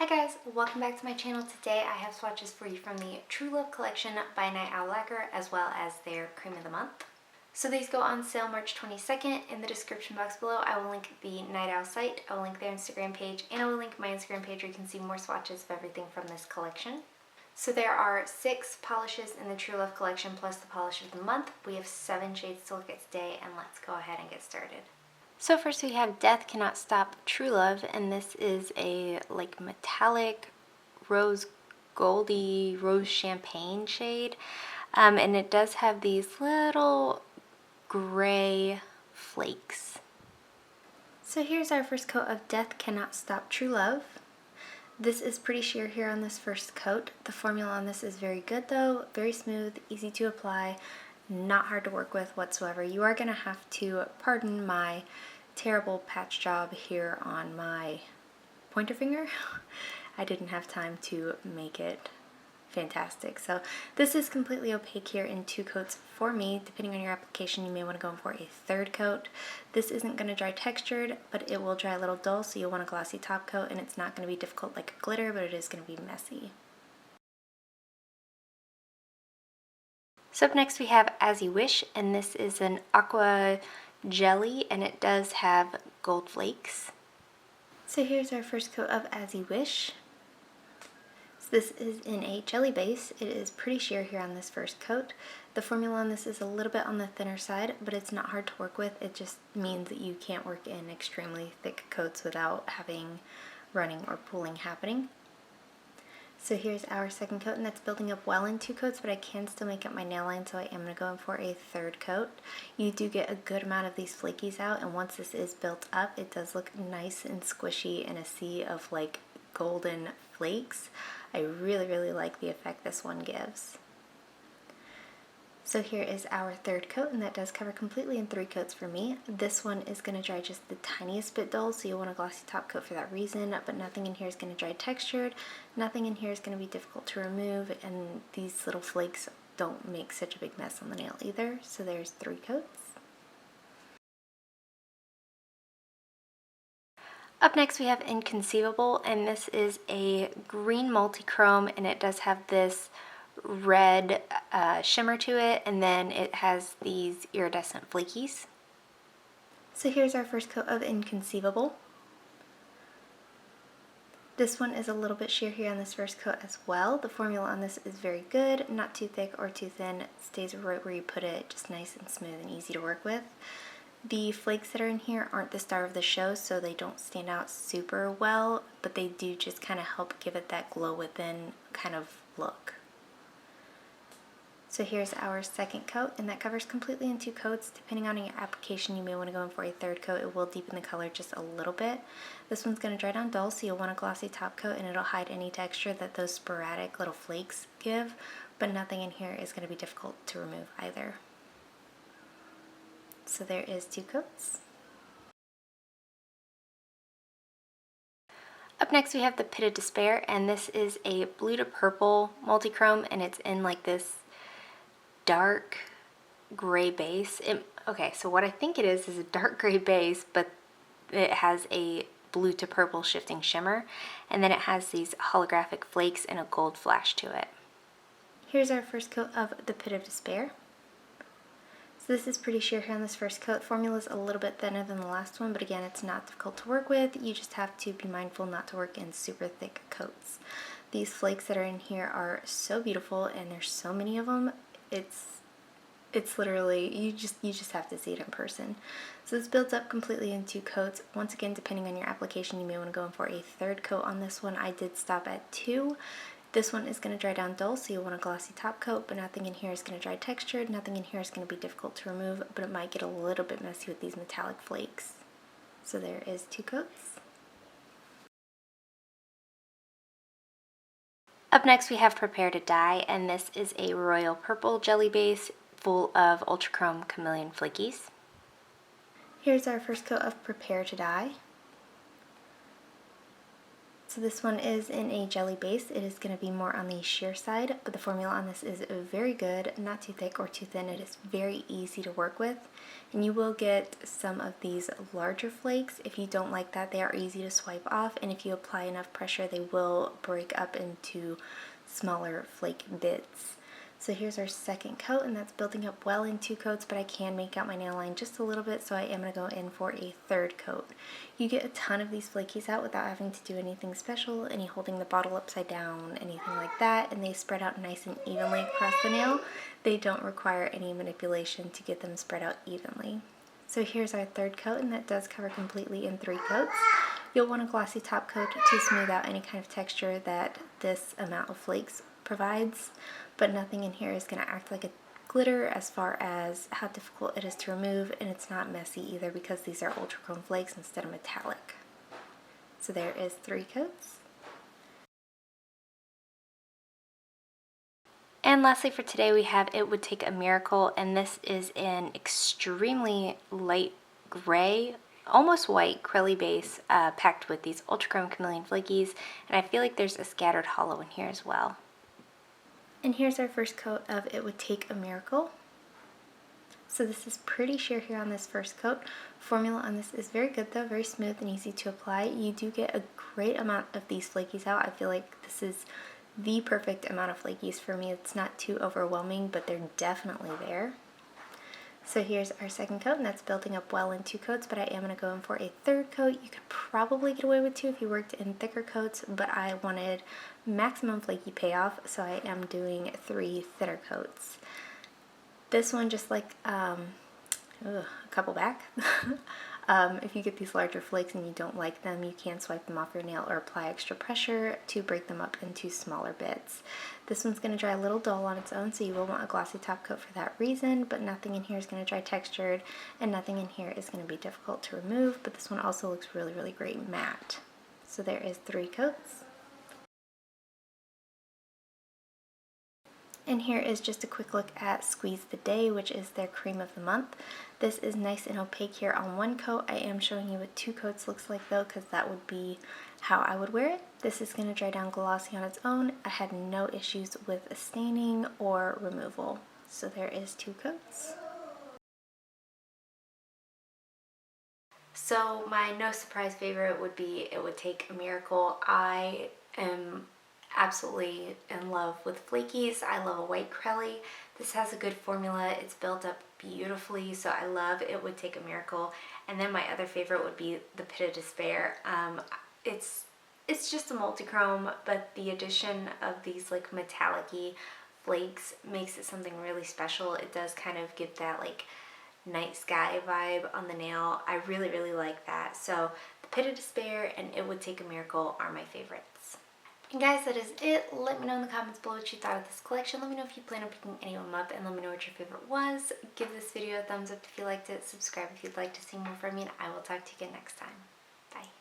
Hi guys, welcome back to my channel. Today I have swatches for you from the True Love collection by Night Owl Lacquer as well as their Creme of the Month. So these go on sale March 22nd. In the description box below I will link the Night Owl site, I will link their Instagram page, and I will link my Instagram page where you can see more swatches of everything from this collection. So there are 6 polishes in the True Love collection plus the polish of the month. We have 7 shades to look at today, and let's go ahead and get started. So first we have Death Cannot Stop True Love, and this is a like metallic rose goldy rose champagne shade, and it does have these little gray flakes. So here's our first coat of Death Cannot Stop True Love. This is pretty sheer here on this first coat. The formula on this is very good though, very smooth, easy to apply, not hard to work with whatsoever. You are going to have to pardon my terrible patch job here on my pointer finger. I didn't have time to make it fantastic. So this is completely opaque here in 2 coats for me. Depending on your application, you may want to go in for a 3rd coat. This isn't going to dry textured, but it will dry a little dull, so you'll want a glossy top coat, and it's not going to be difficult like a glitter, but it is going to be messy. So up next we have As You Wish, and this is an aqua jelly, and it does have gold flakes. So here's our first coat of As You Wish. So this is in a jelly base. It is pretty sheer here on this first coat. The formula on this is a little bit on the thinner side, but it's not hard to work with. It just means that you can't work in extremely thick coats without having running or pooling happening. So here's our 2nd coat, and that's building up well in 2 coats, but I can still make up my nail line, so I am going to go in for a 3rd coat. You do get a good amount of these flakies out, and once this is built up, it does look nice and squishy in a sea of like golden flakes. I really like the effect this one gives. So here is our 3rd coat, and that does cover completely in 3 coats for me. This one is going to dry just the tiniest bit dull, so you'll want a glossy top coat for that reason, but nothing in here is going to dry textured, nothing in here is going to be difficult to remove, and these little flakes don't make such a big mess on the nail either. So there's 3 coats. Up next we have Inconceivable, and this is a green multi-chrome, and it does have this red shimmer to it, and then it has these iridescent flakies. So here's our first coat of Inconceivable. This one is a little bit sheer here on this first coat as well. The formula on this is very good, not too thick or too thin. It stays right where you put it, just nice and smooth and easy to work with. The flakes that are in here aren't the star of the show, so they don't stand out super well, but they do just kind of help give it that glow within kind of look. So here's our 2nd coat, and that covers completely in 2 coats. Depending on your application, you may want to go in for a 3rd coat. It will deepen the color just a little bit. This one's going to dry down dull, so you'll want a glossy top coat, and it'll hide any texture that those sporadic little flakes give, but nothing in here is going to be difficult to remove either. So there is 2 coats. Up next we have the Pit of Despair, and this is a blue to purple multi-chrome, and it's in like this dark gray base. Okay, so what I think it is a dark gray base, but it has a blue to purple shifting shimmer, and then it has these holographic flakes and a gold flash to it. Here's our first coat of the Pit of Despair. So this is pretty sheer here on this first coat. Formula is a little bit thinner than the last one, but again, it's not difficult to work with. You just have to be mindful not to work in super thick coats. These flakes that are in here are so beautiful, and there's so many of them. It's literally, you just have to see it in person. So this builds up completely in 2 coats. Once again, depending on your application, you may want to go in for a 3rd coat on this one. I did stop at 2. This one is going to dry down dull, so you'll want a glossy top coat, but nothing in here is going to dry textured. Nothing in here is going to be difficult to remove, but it might get a little bit messy with these metallic flakes. So there is 2 coats. Up next we have Prepare to Die, and this is a royal purple jelly base full of ultra chrome chameleon flakies. Here's our first coat of Prepare to Die. So this one is in a jelly base. It is going to be more on the sheer side, but the formula on this is very good, not too thick or too thin. It is very easy to work with, and you will get some of these larger flakes. If you don't like that, they are easy to swipe off, and if you apply enough pressure, they will break up into smaller flake bits. So here's our second coat, and that's building up well in 2 coats, but I can make out my nail line just a little bit, so I am going to go in for a third coat. You get a ton of these flakies out without having to do anything special, any holding the bottle upside down, anything like that, and they spread out nice and evenly across the nail. They don't require any manipulation to get them spread out evenly. So here's our third coat, and that does cover completely in 3 coats. You'll want a glossy top coat to smooth out any kind of texture that this amount of flakes provides, but nothing in here is going to act like a glitter as far as how difficult it is to remove, and it's not messy either because these are ultra chrome flakes instead of metallic. So there is 3 coats. And lastly for today we have It Would Take a Miracle, and this is an extremely light gray, almost white crilly base packed with these ultra chrome chameleon flakies, and I feel like there's a scattered hollow in here as well. And here's our first coat of It Would Take a Miracle. So this is pretty sheer here on this first coat. Formula on this is very good though, very smooth and easy to apply. You do get a great amount of these flakies out. I feel like this is the perfect amount of flakies for me. It's not too overwhelming, but they're definitely there. So here's our second coat, and that's building up well in 2 coats, but I am going to go in for a third coat. You could probably get away with 2 if you worked in thicker coats, but I wanted maximum flaky payoff, so I am doing 3 thinner coats. This one, just like a couple back, if you get these larger flakes and you don't like them, you can swipe them off your nail or apply extra pressure to break them up into smaller bits. This one's going to dry a little dull on its own, so you will want a glossy top coat for that reason, but nothing in here is going to dry textured, and nothing in here is going to be difficult to remove, but this one also looks really, really great matte. So there is 3 coats. And here is just a quick look at Squeeze the Day, which is their Creme of the Month. This is nice and opaque here on 1 coat. I am showing you what 2 coats looks like though, because that would be how I would wear it. This is going to dry down glossy on its own. I had no issues with staining or removal. So there is 2 coats. So my no surprise favorite would be It Would Take a Miracle. I am absolutely in love with flakies. I love a white crelly. This has a good formula. It's built up beautifully, so I love It Would Take a Miracle. And then my other favorite would be the Pit of Despair. It's just a multi-chrome, but the addition of these like metallic-y flakes makes it something really special. It does kind of give that like night sky vibe on the nail. I really, really like that. So the Pit of Despair and It Would Take a Miracle are my favorites. And guys, that is it. Let me know in the comments below what you thought of this collection. Let me know if you plan on picking any of them up, and let me know what your favorite was. Give this video a thumbs up if you liked it. Subscribe if you'd like to see more from me, and I will talk to you again next time. Bye.